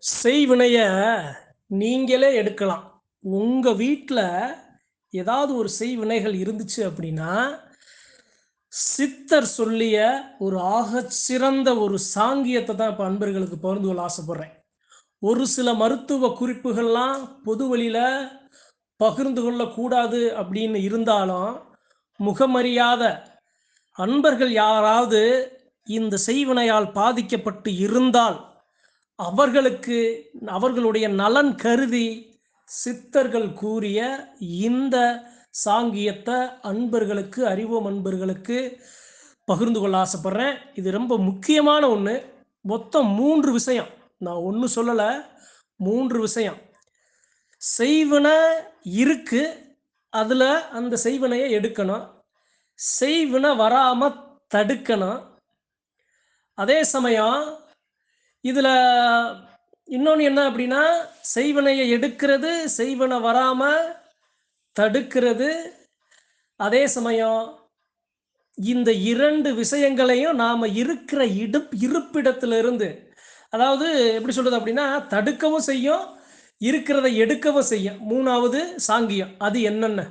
செய்வினைய நீங்களே எடுக்கலாம். உங்க வீட்ல ஏதாவது ஒரு செய்வினைகள் இருந்துச்சு அப்படின்னா, சித்தர் சொல்லிய ஒரு ஆகச்சிறந்த ஒரு சாங்கியத்த தான் இப்ப அன்பர்களுக்கு பகிர்ந்து கொள்ள ஆசைப்படுறேன். ஒரு சில மருத்துவ குறிப்புகள்லாம் பொது வழியில பகிர்ந்து கொள்ளக்கூடாது அப்படின்னு இருந்தாலும், முகமறியாத அன்பர்கள் யாராவது இந்த செய்வினையால் பாதிக்கப்பட்டு இருந்தால், அவர்களுக்கு அவர்களுடைய நலன் கருதி சித்தர்கள் கூறிய இந்த சாங்கியத்த அன்பர்களுக்கு, அறிவோம் அன்பர்களுக்கு பகிர்ந்து கொள்ள ஆசைப்படுறேன். இது ரொம்ப முக்கியமான ஒண்ணு. மொத்தம் 3 விஷயம். நான் 1 சொல்லல. 3 விஷயம். செய்வினை இருக்கு. அதுல அந்த செய்வினைய எடுக்கணும். செய்வினை வராம தடுக்கணும். அதே சமயம் இதுல இன்னொன்னு என்ன அப்படின்னா, செய்வினைய எடுக்கிறது, செய்வினை வராம தடுக்கிறது. அதே சமயம் இந்த 2 விஷயங்களையும் நாம இருக்கிற இருப்பிடத்திலிருந்து, அதாவது எப்படி சொல்றது அப்படின்னா, தடுக்கவும் செய்யும், இருக்கிறத எடுக்கவும் செய்யும். 3வது சாங்கியம். அது என்னென்ன?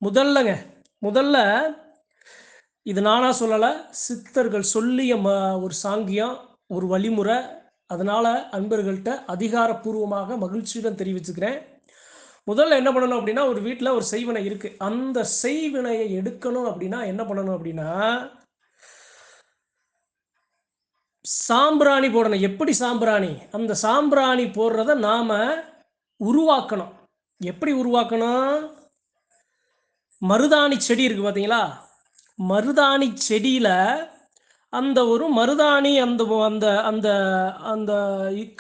முதல்லங்க, முதல்ல இது நானா சொல்லல. சித்தர்கள் சொல்லிய ஒரு சாங்கியம், ஒரு வழிமுறை. அதனால அன்பர்கள்ட்ட அதிகாரப்பூர்வமாக மகிழ்ச்சியுடன் தெரிவிச்சுக்கிறேன். முதல்ல என்ன பண்ணணும் அப்படின்னா, ஒரு வீட்ல ஒரு செய்வினை இருக்கு. அந்த செய்வினைய எடுக்கணும் அப்படின்னா என்ன பண்ணணும் அப்படின்னா, சாம்பிராணி போடணும். எப்படி சாம்பிராணி? அந்த சாம்பிராணி போடுறத நாம உருவாக்கணும். எப்படி உருவாக்கணும்? மருதாணி செடி இருக்கு பார்த்தீங்களா? மருதாணி செடியில அந்த ஒரு மருதாணி அந்த அந்த அந்த அந்த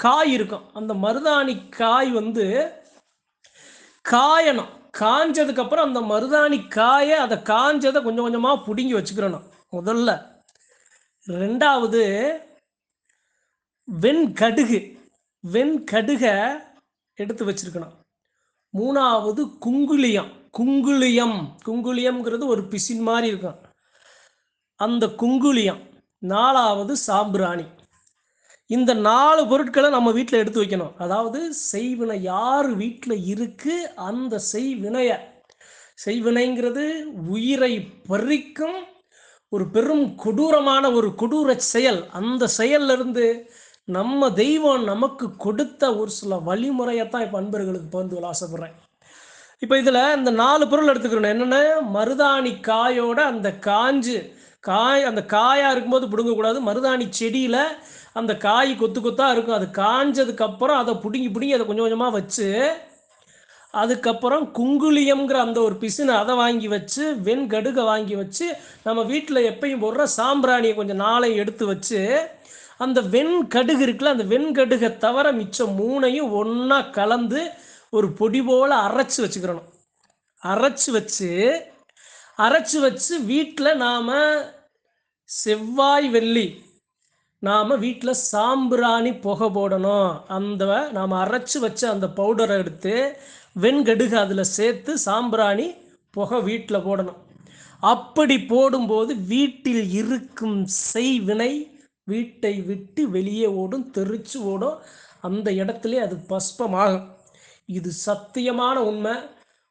காய் இருக்கும். அந்த மருதாணி காய் வந்து காயணும். காஞ்சதுக்கப்புறம் அந்த மருதாணி அத காஞ்சத கொஞ்சம் கொஞ்சமா புடுங்கி வச்சுக்கிறணும். முதல்ல. 2வது வெண்கடுகு. வெண்கடுக எடுத்து வச்சிருக்கணும். 3வது குங்குலியம். குங்குலியம்ங்கிறது ஒரு பிசின் மாரி இருக்கும். அந்த குங்குலியம். 4வது சாம்பிராணி. இந்த 4 பொருட்கள நம்ம வீட்ல எடுத்து வைக்கணும். அதாவது செய்வினை யார் வீட்ல இருக்கு, அந்த செய்வினைங்கிறது உயிரை பறிக்கும் ஒரு பெரும் கொடூரமான ஒரு கொடூர செயல். அந்த செயல்ல இருந்து நம்ம தெய்வம் நமக்கு கொடுத்த ஒரு சில வழிமுறையத்தான் இப்ப அன்பர்களுக்கு பகிர்ந்து கொள்ள ஆசைப்படுறேன். இப்ப இதுல இந்த 4 பொருள் எடுத்துக்கிறணும். என்னென்ன? மருதாணி காயோட அந்த அந்த காயா இருக்கும்போது பிடுங்கக்கூடாது. மருதாணி செடியில அந்த காய் கொத்து கொத்தா இருக்கும். அது காஞ்சதுக்கப்புறம் அதை புடுங்கி புடுங்கி அதை கொஞ்சம் கொஞ்சமாக வச்சு, அதுக்கப்புறம் குங்குலியம்ங்கிற அந்த ஒரு பிசினை அதை வாங்கி வச்சு, வெண்கடுகை வாங்கி வச்சு, நம்ம வீட்டில் எப்பயும் போடுற சாம்பிராணியை கொஞ்சம் நாளை எடுத்து வச்சு, அந்த வெண்கடுகு இருக்குல்ல, அந்த வெண்கடுகை தவிர மிச்சம் 3ஐயும் ஒன்றா கலந்து ஒரு பொடி போல் அரைச்சி வச்சுக்கிறணும். அரைச்சி வச்சு வீட்டில் நாம் செவ்வாய் வெள்ளி நாம் வீட்டில் சாம்பிராணி புகை போடணும். அந்த நாம் அரைச்சி வச்ச அந்த பவுடரை எடுத்து வெண்கடுகு அதில் சேர்த்து சாம்பிராணி புகை வீட்டில் போடணும். அப்படி போடும்போது வீட்டில் இருக்கும் செய்வினை வீட்டை விட்டு வெளியே ஓடும், தெரிச்சு ஓடும். அந்த இடத்துல அது பஸ்பமாகும். இது சத்தியமான உண்மை.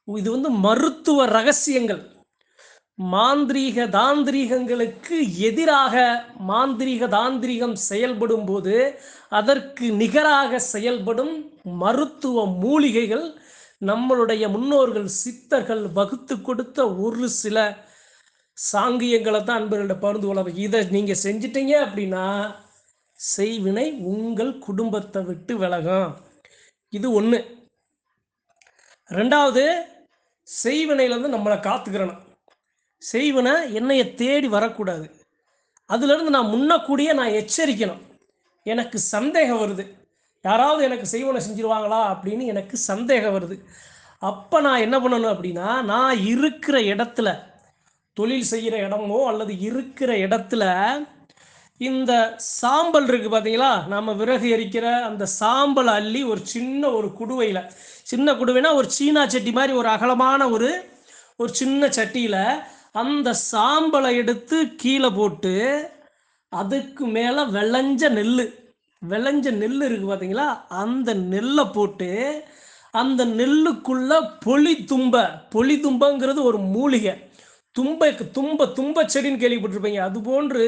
இது வந்து மருத்துவ ரகசியங்கள். மாந்திரீக தாந்திரீகங்களுக்கு எதிராக மாந்திரீக தாந்திரீகம் செயல்படும் போது அதற்கு நிகராக செயல்படும் மருத்துவ மூலிகைகள் நம்மளுடைய முன்னோர்கள் சித்தர்கள் வகுத்து கொடுத்த ஒரு சில சாங்கியங்களை தான் அன்பர்கள்ட்ட பகிர்ந்து கொள்ள. இதை நீங்க செஞ்சிட்டீங்க அப்படின்னா செய்வினை உங்கள் குடும்பத்தை விட்டு விலகும். இது 1. 2வது செய்வினையிலேருந்து நம்மளை காத்துக்கிறணும். செய்வினை என்னைய தேடி வரக்கூடாது. அதுலேருந்து நான் முன்னக்கூடிய நான் எச்சரிக்கணும். எனக்கு சந்தேகம் வருது, யாராவது எனக்கு செய்வினை செஞ்சிருவாங்களா அப்படின்னு எனக்கு சந்தேகம் வருது. அப்போ நான் என்ன பண்ணணும் அப்படின்னா, நான் இருக்கிற இடத்துல, தொழில் செய்கிற இடமோ அல்லது இருக்கிற இடத்துல இந்த சாம்பல் இருக்கு பார்த்தீங்களா, நம்ம விறகு எரிக்கிற அந்த சாம்பல் அள்ளி ஒரு சின்ன குடுவைனா ஒரு சீனா சட்டி மாதிரி ஒரு அகலமான ஒரு சின்ன சட்டியில் அந்த சாம்பலை எடுத்து கீழே போட்டு, அதுக்கு மேலே விளைஞ்ச நெல், விளைஞ்ச நெல் இருக்குது பார்த்தீங்களா, அந்த நெல்லை போட்டு அந்த நெல்லுக்குள்ள பொலிதும்பங்கிறது ஒரு மூலிகை. தும்ப செடின்னு கேள்விப்பட்டிருப்பீங்க. அதுபோன்று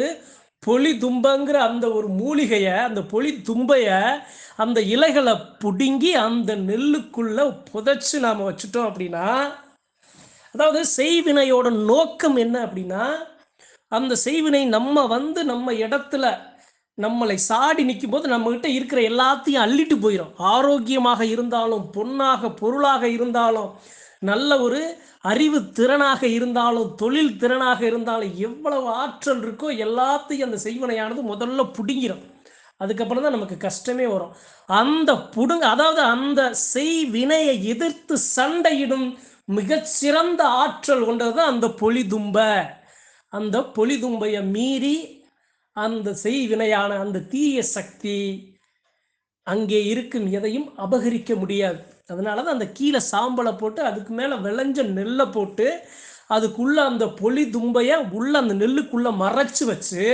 பொலிதும்பங்கிற அந்த ஒரு மூலிகையை, அந்த பொலிதும்பையை, அந்த இலைகளை பிடுங்கி அந்த நெல்லுக்குள்ள புதைச்சி நாம் வச்சுட்டோம் அப்படின்னா, அதாவது செய்வினையோட நோக்கம் என்ன அப்படின்னா, அந்த செய்வினை நம்ம இடத்துல நம்மளை சாடி நிற்கும் போது நம்மகிட்ட இருக்கிற எல்லாத்தையும் அள்ளிட்டு போயிடும். ஆரோக்கியமாக இருந்தாலும், பொருளாக இருந்தாலும், நல்ல ஒரு அறிவு திறனாக இருந்தாலும், தொழில் திறனாக இருந்தாலும், எவ்வளவு ஆற்றல் இருக்கோ எல்லாத்தையும் அந்த செய்வினையானது முதல்ல பிடுங்கிடும். அதுக்கப்புறம் தான் நமக்கு கஷ்டமே வரும். அதாவது அந்த செய்வினையை எதிர்த்து சண்டையிடும் மிகச்சிறந்த ஆற்றல் கொண்டது தான் அந்த பொலிதும்ப. அந்த பொலிதும்பையை மீறி அந்த செய்வினையான அந்த தீய சக்தி அங்கே இருக்கும் எதையும் அபகரிக்க முடியாது. அதனால தான் அந்த கீழே சாம்பலை போட்டு அதுக்கு மேலே விளைஞ்ச நெல்லை போட்டு அதுக்குள்ளே அந்த பொலிதும்பையை உள்ள அந்த நெல்லுக்குள்ளே மறைச்சி வச்சு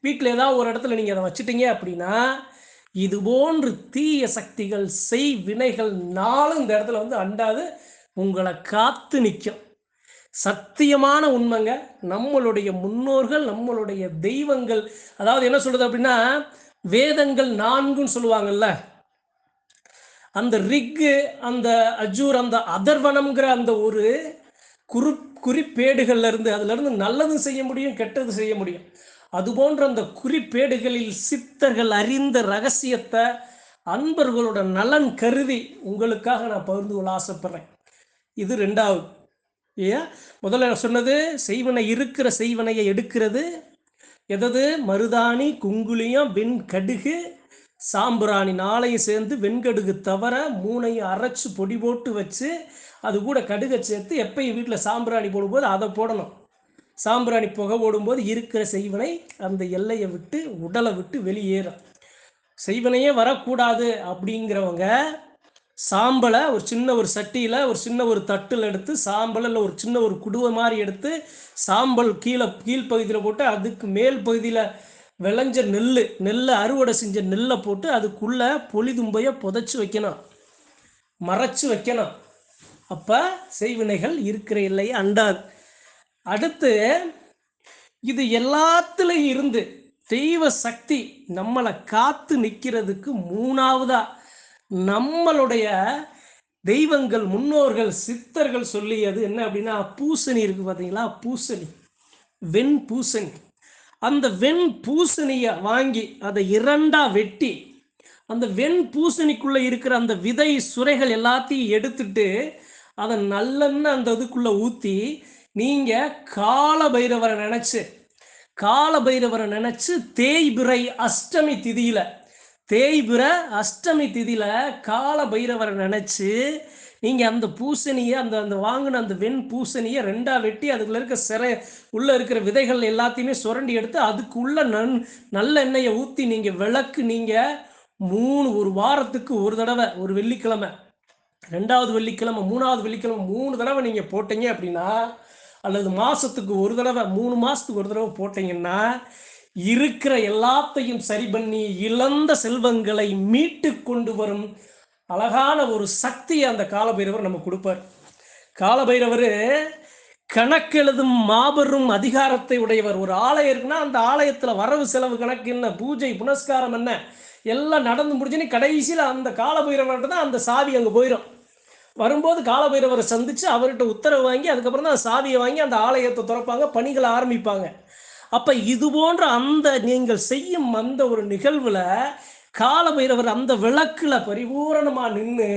வீட்டில் ஏதாவது ஒரு இடத்துல நீங்கள் அதை வச்சுட்டீங்க அப்படின்னா, இது போன்று தீய சக்திகள் செய்வினைகள் நாளும் இந்த இடத்துல வந்து அண்டாது உங்களை காத்து நிற்கும். சத்தியமான உண்மைங்க. நம்மளுடைய முன்னோர்கள், நம்மளுடைய தெய்வங்கள், அதாவது என்ன சொல்றது அப்படின்னா, வேதங்கள் 4ன்னு சொல்லுவாங்கல்ல, அந்த ரிக்கு, அந்த அஜூர், அந்த அதர்வனம்ங்கிற அந்த ஒரு குறிப்பேடுகள்ல இருந்து அதுல இருந்து நல்லதும் செய்ய முடியும், கெட்டது செய்ய முடியும். அதுபோன்ற அந்த குறிப்பேடுகளில் சித்தர்கள் அறிந்த ரகசியத்தை அன்பர்களோட நலன் கருதி உங்களுக்காக நான் பகிர்ந்து கொள்ள ஆசைப்படுறேன். இது 2வது. ஏன் முதல்ல சொன்னது செய்வனை இருக்கிற செய்வனையை எடுக்கிறது எதது? மருதாணி, குங்குளியம், வெண்கடுகு, சாம்பிராணி 4ஐயும் சேர்ந்து வெண்கடுகு தவிர 3ஐயும் அரைச்சி பொடி போட்டு வச்சு அது கூட கடுகை சேர்த்து எப்பயும் வீட்டில் சாம்பிராணி போடும்போது அதை போடணும். சாம்பிராணி புகை போடும்போது இருக்கிற செய்வனை அந்த எல்லையை விட்டு உடலை விட்டு வெளியேறும். செய்வனையே வரக்கூடாது அப்படிங்கிறவங்க சாம்பலை ஒரு சின்ன ஒரு சட்டியில் ஒரு சின்ன ஒரு தட்டில் எடுத்து சாம்பலில் ஒரு சின்ன ஒரு குடுவை மாதிரி எடுத்து சாம்பல் கீழ்ப்பகுதியில் போட்டு அதுக்கு மேல் பகுதியில் விளைஞ்ச நெல்லை அறுவடை செஞ்ச நெல்லை போட்டு அதுக்குள்ளே பொலிதும்பையை புதைச்சி வைக்கணும், மறைச்சி வைக்கணும். அப்போ செய்வினைகள் இருக்கிற எல்லையை அண்டாது. அடுத்து இது எல்லாத்துலேயும் இருந்து தெய்வ சக்தி நம்மளை காத்து நிற்கிறதுக்கு 3வதா நம்மளுடைய தெய்வங்கள், முன்னோர்கள், சித்தர்கள் சொல்லியது என்ன அப்படின்னா, பூசணி இருக்கு பார்த்தீங்களா, பூசணி, வெண்பூசணி. அந்த வெண்பூசணியை வாங்கி அதை 2ஆ வெட்டி அந்த வெண்பூசணிக்குள்ளே இருக்கிற அந்த விதை சுரைகள் எல்லாத்தையும் எடுத்துட்டு அதை நல்லெண்ணெய் அந்த இதுக்குள்ளே ஊற்றி நீங்கள் கால பைரவரை நினச்சி தேய்பிறை அஷ்டமி திதியில் கால பைரவரை நினச்சி நீங்கள் அந்த பூசணியை அந்த வாங்கின அந்த வெண் பூசணியை 2ஆ வெட்டி அதுக்குள்ள இருக்க உள்ளே இருக்கிற விதைகள் எல்லாத்தையுமே சுரண்டி எடுத்து அதுக்குள்ள நல்ல எண்ணெயை ஊற்றி நீங்கள் விளக்கு ஒரு வாரத்துக்கு ஒரு தடவை, ஒரு வெள்ளிக்கிழமை, 2வது வெள்ளிக்கிழமை, 3வது வெள்ளிக்கிழமை 3 தடவை நீங்கள் போட்டீங்க அப்படின்னா, அல்லது மாதத்துக்கு ஒரு தடவை, 3 மாதத்துக்கு ஒரு தடவை போட்டீங்கன்னா இருக்கிற எல்லாத்தையும் சரி பண்ணி இழந்த செல்வங்களை மீட்டு கொண்டு வரும் அழகான ஒரு சக்தியை அந்த காலபைரவர் நம்ம கொடுப்பார். காலபைரவர் கணக்கெழுதும் மாபெரும் அதிகாரத்தை உடையவர். ஒரு ஆலயம் இருக்குன்னா அந்த ஆலயத்தில் வரவு செலவு கணக்கு என்ன, பூஜை புனஸ்காரம் என்ன, எல்லாம் நடந்து முடிஞ்சுன்னு கடைசியில் அந்த காலபைரவர்கிட்ட தான் அந்த சாவி அங்கே போயிடும். வரும்போது காலபைரவரை சந்தித்து அவர்கிட்ட உத்தரவு வாங்கி அதுக்கப்புறம் தான் சாவியை வாங்கி அந்த ஆலயத்தை திறப்பாங்க, பணிகளை ஆரம்பிப்பாங்க. அப்போ இது போன்ற அந்த நீங்கள் செய்யும் அந்த ஒரு நிகழ்வில் காலபைரவர் அந்த விளக்கில் பரிபூரணமாக நின்று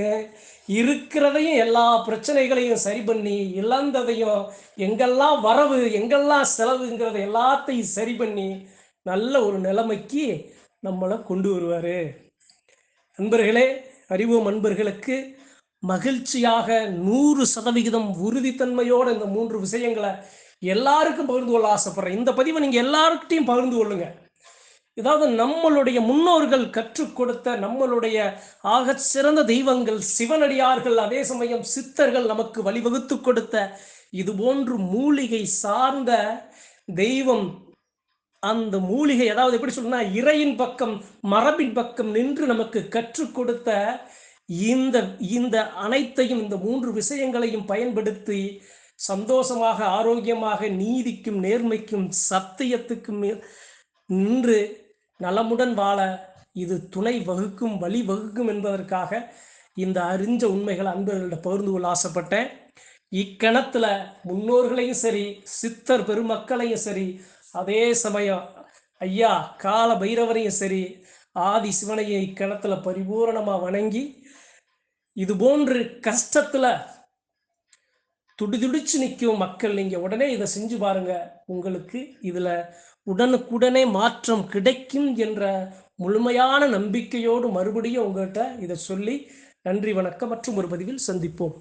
இருக்கிறதையும் எல்லா பிரச்சனைகளையும் சரி பண்ணி இழந்ததையும் எங்கெல்லாம் வரவு எங்கெல்லாம் செலவுங்கிறத எல்லாத்தையும் சரி பண்ணி நல்ல ஒரு நிலைமைக்கு நம்மளை கொண்டு வருவார். நண்பர்களே, அறிவோம் அன்பர்களுக்கு மகிழ்ச்சியாக 100% உறுதித்தன்மையோடு இந்த 3 விஷயங்களை எல்லாருக்கும் பகிர்ந்து கொள்ள ஆசைப்படுறேன். இந்த பதிவை நீங்கள் எல்லாருக்கிட்டையும் பகிர்ந்து கொள்ளுங்க. ஏதாவது நம்மளுடைய முன்னோர்கள் கற்றுக் கொடுத்த நம்மளுடைய ஆக சிறந்த தெய்வங்கள் சிவனடியார்கள், அதே சமயம் சித்தர்கள் நமக்கு வழிவகுத்து கொடுத்த இது போன்று மூலிகை சார்ந்த தெய்வம் அந்த மூலிகை, அதாவது எப்படி சொன்னா, இறையின் பக்கம் மரபின் பக்கம் நின்று நமக்கு கற்றுக் கொடுத்த இந்த இந்த அனைத்தையும், இந்த 3 விஷயங்களையும் பயன்படுத்தி சந்தோஷமாக, ஆரோக்கியமாக, நீதிக்கும் நேர்மைக்கும் சத்தியத்துக்கும் நின்று நலமுடன் வாழ இது துணை வகுக்கும், வழி வகுக்கும் என்பதற்காக இந்த அறிஞ்ச உண்மைகளை அன்பர்களிடம் பகிர்ந்து கொள்ள ஆசைப்பட்டேன். இக்கணத்துல முன்னோர்களையும் சரி, சித்தர் பெருமக்களையும் சரி, அதே சமயம் ஐயா கால பைரவரையும் சரி, ஆதி சிவனையை இக்கணத்துல பரிபூரணமா வணங்கி, இது போன்று கஷ்டத்துல துடிதுடிச்சு நிற்கும் மக்கள், நீங்க உடனே இதை செஞ்சு பாருங்க. உங்களுக்கு இதுல உடனுக்குடனே மாற்றம் கிடைக்கும் என்ற முழுமையான நம்பிக்கையோடு மறுபடியும் உங்கள்கிட்ட இதை சொல்லி நன்றி, வணக்கம். மற்றும் ஒரு பதிவில் சந்திப்போம்.